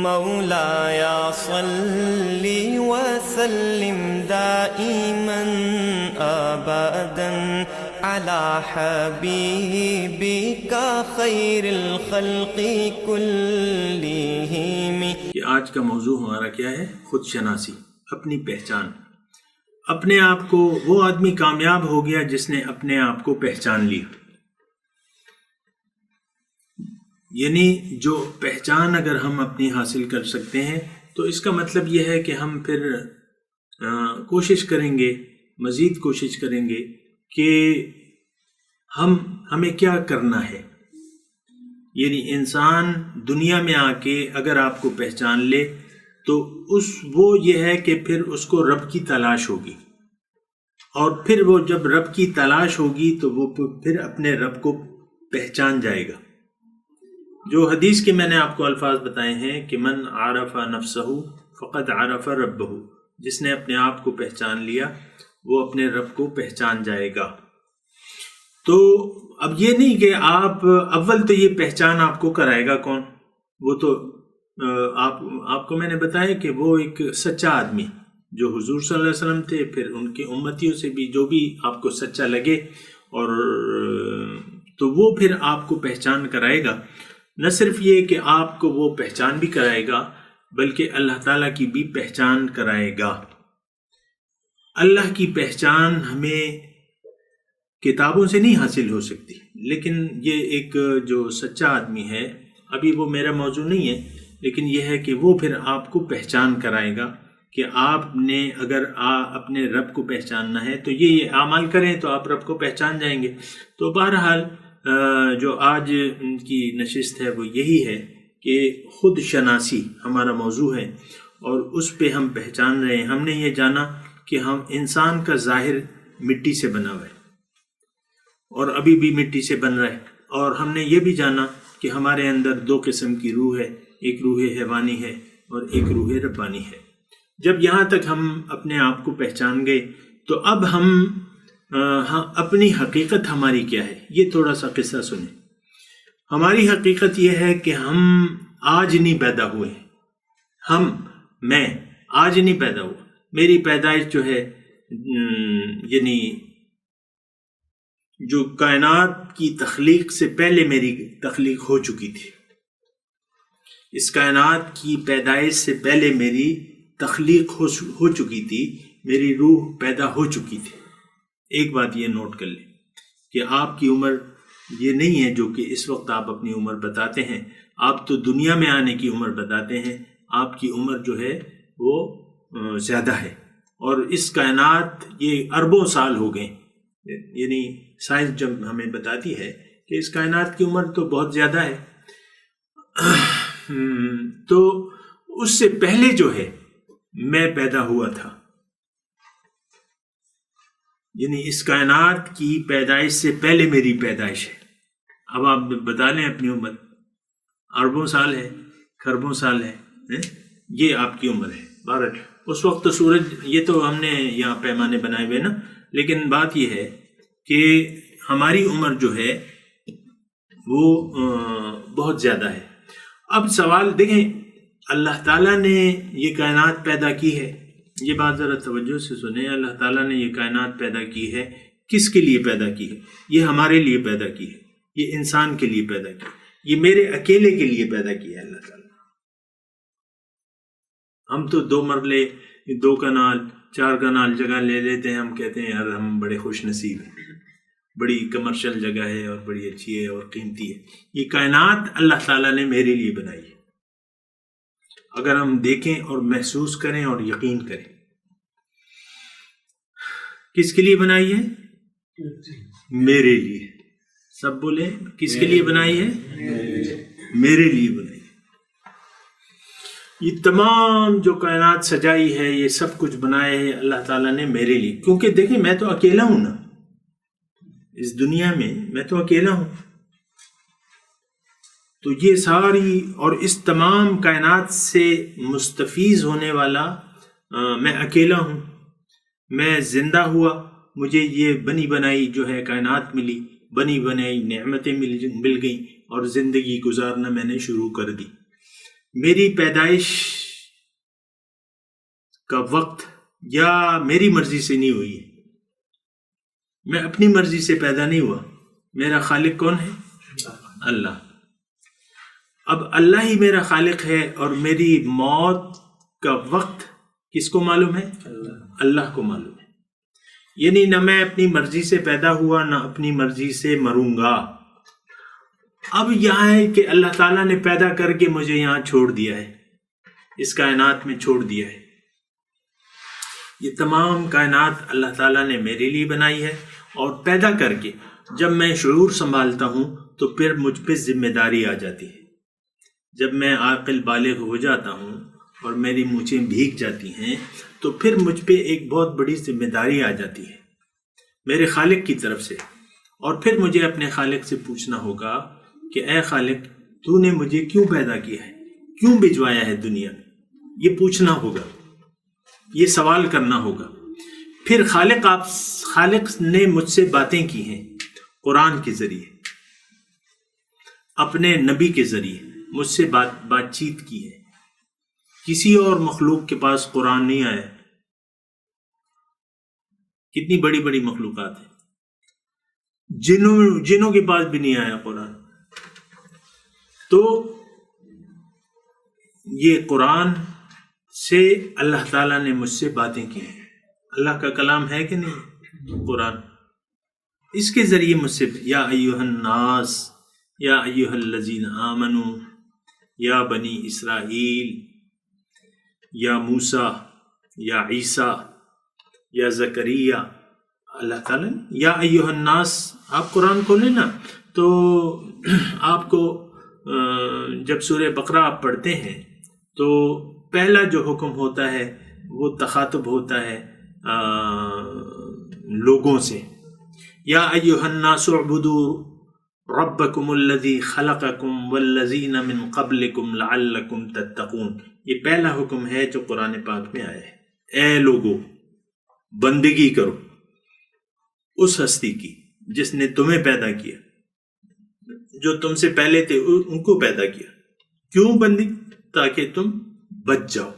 مولاي صل وسلم دائما ابدا على حبيبك خير الخلق كلهم۔ کہ آج کا موضوع ہمارا کیا ہے؟ خود شناسی، اپنی پہچان۔ اپنے آپ کو، وہ آدمی کامیاب ہو گیا جس نے اپنے آپ کو پہچان لی۔ یعنی جو پہچان اگر ہم اپنی حاصل کر سکتے ہیں تو اس کا مطلب یہ ہے کہ ہم پھر کوشش کریں گے، مزید کوشش کریں گے کہ ہمیں کیا کرنا ہے۔ یعنی انسان دنیا میں آ کے اگر آپ کو پہچان لے تو وہ یہ ہے کہ پھر اس کو رب کی تلاش ہوگی، اور پھر وہ جب رب کی تلاش ہوگی تو وہ پھر اپنے رب کو پہچان جائے گا۔ جو حدیث کے میں نے آپ کو الفاظ بتائے ہیں کہ من عرف نفسہ فقد عرف ربہ، جس نے اپنے آپ کو پہچان لیا وہ اپنے رب کو پہچان جائے گا۔ تو اب یہ نہیں کہ آپ اول تو یہ پہچان آپ کو کرائے گا کون؟ وہ تو آپ کو میں نے بتایا کہ وہ ایک سچا آدمی جو حضور صلی اللہ علیہ وسلم تھے، پھر ان کے امتیوں سے بھی جو بھی آپ کو سچا لگے، اور تو وہ پھر آپ کو پہچان کرائے گا۔ نہ صرف یہ کہ آپ کو وہ پہچان بھی کرائے گا بلکہ اللہ تعالیٰ کی بھی پہچان کرائے گا۔ اللہ کی پہچان ہمیں کتابوں سے نہیں حاصل ہو سکتی، لیکن یہ ایک جو سچا آدمی ہے، ابھی وہ میرا موضوع نہیں ہے، لیکن یہ ہے کہ وہ پھر آپ کو پہچان کرائے گا کہ آپ نے اگر اپنے رب کو پہچاننا ہے تو یہ اعمال کریں تو آپ رب کو پہچان جائیں گے۔ تو بہرحال جو آج کی نشست ہے وہ یہی ہے کہ خود شناسی ہمارا موضوع ہے، اور اس پہ ہم پہچان رہے ہیں۔ ہم نے یہ جانا کہ ہم انسان کا ظاہر مٹی سے بنا ہوا ہے اور ابھی بھی مٹی سے بن رہا ہے، اور ہم نے یہ بھی جانا کہ ہمارے اندر دو قسم کی روح ہے، ایک روح حیوانی ہے اور ایک روح ربانی ہے۔ جب یہاں تک ہم اپنے آپ کو پہچان گئے تو اب ہم اپنی حقیقت ہماری کیا ہے، یہ تھوڑا سا قصہ سنیں۔ ہماری حقیقت یہ ہے کہ ہم آج نہیں پیدا ہوئے، میں آج نہیں پیدا ہوا۔ میری پیدائش جو ہے یعنی جو کائنات کی تخلیق سے پہلے میری تخلیق ہو چکی تھی، اس کائنات کی پیدائش سے پہلے میری تخلیق ہو چکی تھی، میری روح پیدا ہو چکی تھی۔ ایک بات یہ نوٹ کر لیں کہ آپ کی عمر یہ نہیں ہے جو کہ اس وقت آپ اپنی عمر بتاتے ہیں، آپ تو دنیا میں آنے کی عمر بتاتے ہیں، آپ کی عمر جو ہے وہ زیادہ ہے، اور اس کائنات یہ اربوں سال ہو گئے۔ یعنی سائنس جب ہمیں بتاتی ہے کہ اس کائنات کی عمر تو بہت زیادہ ہے، تو اس سے پہلے جو ہے میں پیدا ہوا تھا۔ یعنی اس کائنات کی پیدائش سے پہلے میری پیدائش ہے۔ اب آپ بتا لیں اپنی عمر، اربوں سال ہے، خربوں سال ہے، یہ آپ کی عمر ہے۔ بھارت اس وقت تو سورج، یہ تو ہم نے یہاں پیمانے بنائے ہوئے نا، لیکن بات یہ ہے کہ ہماری عمر جو ہے وہ بہت زیادہ ہے۔ اب سوال دیکھیں، اللہ تعالیٰ نے یہ کائنات پیدا کی ہے، یہ بات ذرا توجہ سے سنیں۔ اللہ تعالیٰ نے یہ کائنات پیدا کی ہے، کس کے لیے پیدا کی ہے؟ یہ ہمارے لیے پیدا کی ہے، یہ انسان کے لیے پیدا کی ہے، یہ میرے اکیلے کے لیے پیدا کی ہے اللہ تعالیٰ۔ ہم تو 2 مرلے 2 کنال 4 کنال جگہ لے لیتے ہیں، ہم کہتے ہیں یار ہم بڑے خوش نصیب ہیں، بڑی کمرشل جگہ ہے اور بڑی اچھی ہے اور قیمتی ہے۔ یہ کائنات اللہ تعالیٰ نے میرے لیے بنائی ہے، اگر ہم دیکھیں اور محسوس کریں اور یقین کریں۔ کس کے لیے بنائی ہے؟ میرے لیے۔ سب بولے، کس کے لیے بنائی ہے؟ میرے لیے بنائی ہے۔ یہ تمام جو کائنات سجائی ہے، یہ سب کچھ بنائے ہے اللہ تعالیٰ نے میرے لیے، کیونکہ دیکھیں میں تو اکیلا ہوں نا، اس دنیا میں میں تو اکیلا ہوں، تو یہ ساری اور اس تمام کائنات سے مستفیض ہونے والا میں اکیلا ہوں۔ میں زندہ ہوا، مجھے یہ بنی بنائی جو ہے کائنات ملی، بنی بنائی نعمتیں مل گئیں، اور زندگی گزارنا میں نے شروع کر دی۔ میری پیدائش کا وقت یا میری مرضی سے نہیں ہوئی ہے، میں اپنی مرضی سے پیدا نہیں ہوا، میرا خالق کون ہے؟ اللہ۔ اب اللہ ہی میرا خالق ہے اور میری موت کا وقت کس کو معلوم ہے؟ اللہ کو معلوم ہے۔ یعنی نہ میں اپنی مرضی سے پیدا ہوا نہ اپنی مرضی سے مروں گا۔ اب یہاں ہے کہ اللہ تعالیٰ نے پیدا کر کے مجھے یہاں چھوڑ دیا ہے، اس کائنات میں چھوڑ دیا ہے۔ یہ تمام کائنات اللہ تعالیٰ نے میرے لیے بنائی ہے، اور پیدا کر کے جب میں شعور سنبھالتا ہوں تو پھر مجھ پہ ذمہ داری آ جاتی ہے۔ جب میں عاقل بالغ ہو جاتا ہوں اور میری مونچھیں بھیگ جاتی ہیں تو پھر مجھ پہ ایک بہت بڑی ذمہ داری آ جاتی ہے میرے خالق کی طرف سے، اور پھر مجھے اپنے خالق سے پوچھنا ہوگا کہ اے خالق، تو نے مجھے کیوں پیدا کیا ہے، کیوں بھجوایا ہے دنیا میں؟ یہ پوچھنا ہوگا، یہ سوال کرنا ہوگا۔ پھر خالق نے مجھ سے باتیں کی ہیں قرآن کے ذریعے، اپنے نبی کے ذریعے مجھ سے بات چیت کی ہے۔ کسی اور مخلوق کے پاس قرآن نہیں آیا۔ کتنی بڑی بڑی مخلوقات ہیں، جنوں کے پاس بھی نہیں آیا قرآن۔ تو یہ قرآن سے اللہ تعالیٰ نے مجھ سے باتیں کی ہیں۔ اللہ کا کلام ہے کہ نہیں قرآن؟ اس کے ذریعے مجھ سے یا ایھا الناس یا ایھا الذین آمنوا یا بنی اسرائیل یا موسیٰ یا عیسیٰ یا زکریا، اللہ تعالیٰ نے یا ایھا الناس۔ آپ قرآن کھولیں نا تو آپ کو جب سورہ بقرہ آپ پڑھتے ہیں تو پہلا جو حکم ہوتا ہے وہ تخاطب ہوتا ہے لوگوں سے، یا ایھا الناس اعبدوا ربکم الذی خلقکم والذین من قبلکم لعلکم تتقون۔ یہ پہلا حکم ہے جو قرآن پاک میں آیا ہے۔ اے لوگو، بندگی کرو اس ہستی کی جس نے تمہیں پیدا کیا، جو تم سے پہلے تھے ان کو پیدا کیا۔ کیوں بندگی؟ تاکہ تم بچ جاؤ،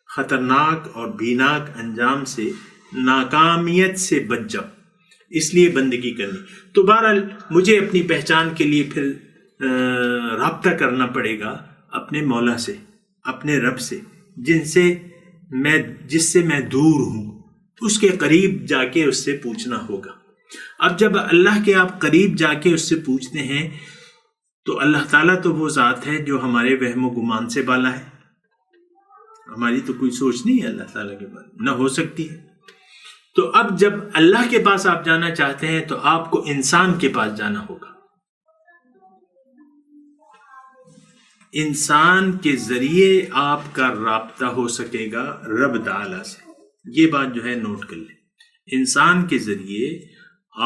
خطرناک اور بھیناک انجام سے، ناکامیت سے بچ جاؤ، اس لیے بندگی کرنی۔ تو بہرحال مجھے اپنی پہچان کے لیے پھر رابطہ کرنا پڑے گا اپنے مولا سے، اپنے رب سے، جس سے میں دور ہوں، اس کے قریب جا کے اس سے پوچھنا ہوگا۔ اب جب اللہ کے آپ قریب جا کے اس سے پوچھتے ہیں تو اللہ تعالیٰ تو وہ ذات ہے جو ہمارے وہم و گمان سے بالا ہے، ہماری تو کوئی سوچ نہیں ہے اللہ تعالیٰ کے بارے میں، نہ ہو سکتی ہے۔ تو اب جب اللہ کے پاس آپ جانا چاہتے ہیں تو آپ کو انسان کے پاس جانا ہوگا۔ انسان کے ذریعے آپ کا رابطہ ہو سکے گا رب تعالیٰ سے۔ یہ بات جو ہے نوٹ کر لیں، انسان کے ذریعے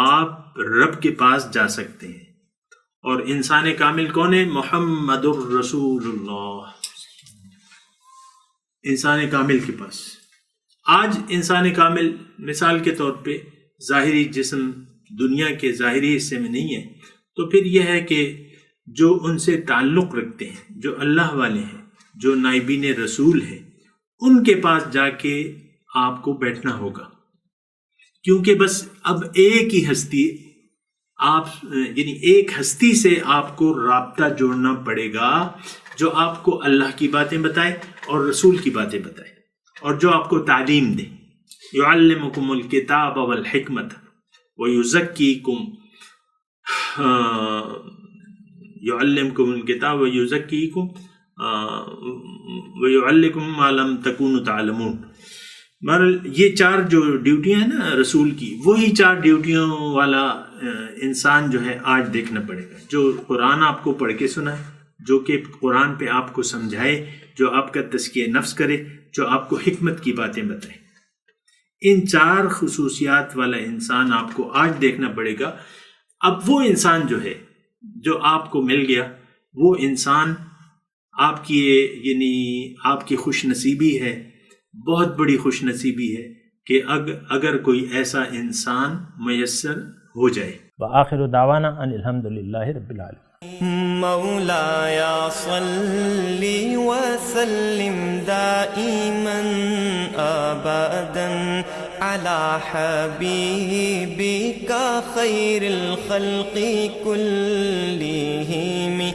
آپ رب کے پاس جا سکتے ہیں۔ اور انسان کامل کون ہے؟ محمد الرسول اللہ، انسان کامل کے پاس۔ آج انسان کامل مثال کے طور پہ ظاہری جسم دنیا کے ظاہری حصے میں نہیں ہے، تو پھر یہ ہے کہ جو ان سے تعلق رکھتے ہیں، جو اللہ والے ہیں، جو نائبین رسول ہیں، ان کے پاس جا کے آپ کو بیٹھنا ہوگا، کیونکہ بس اب ایک ہی ہستی یعنی ایک ہستی سے آپ کو رابطہ جوڑنا پڑے گا جو آپ کو اللہ کی باتیں بتائے اور رسول کی باتیں بتائے، اور جو آپ کو تعلیم دے۔ یعلمکم الکتاب والحکمت ویزکیکم، یعلمکم الکتاب ویزکیکم ویعلمکم ما لم تکونوا تعلمون۔ بہرحال یہ چار جو ڈیوٹیاں ہیں نا رسول کی، وہی چار ڈیوٹیوں والا انسان جو ہے آج دیکھنا پڑے گا، جو قرآن آپ کو پڑھ کے سنائے، جو کہ قرآن پہ آپ کو سمجھائے، جو آپ کا تزکیہ نفس کرے، جو آپ کو حکمت کی باتیں بتائے۔ ان چار خصوصیات والا انسان آپ کو آج دیکھنا پڑے گا۔ اب وہ انسان جو ہے جو آپ کو مل گیا، وہ انسان آپ کی یعنی آپ کی خوش نصیبی ہے، بہت بڑی خوش نصیبی ہے کہ اگر کوئی ایسا انسان میسر ہو جائے۔ وآخر دعوانا ان الحمد للہ رب العالمین۔ مولاي صل وسلم دائما أبدا على حبيبك خير الخلق كلهم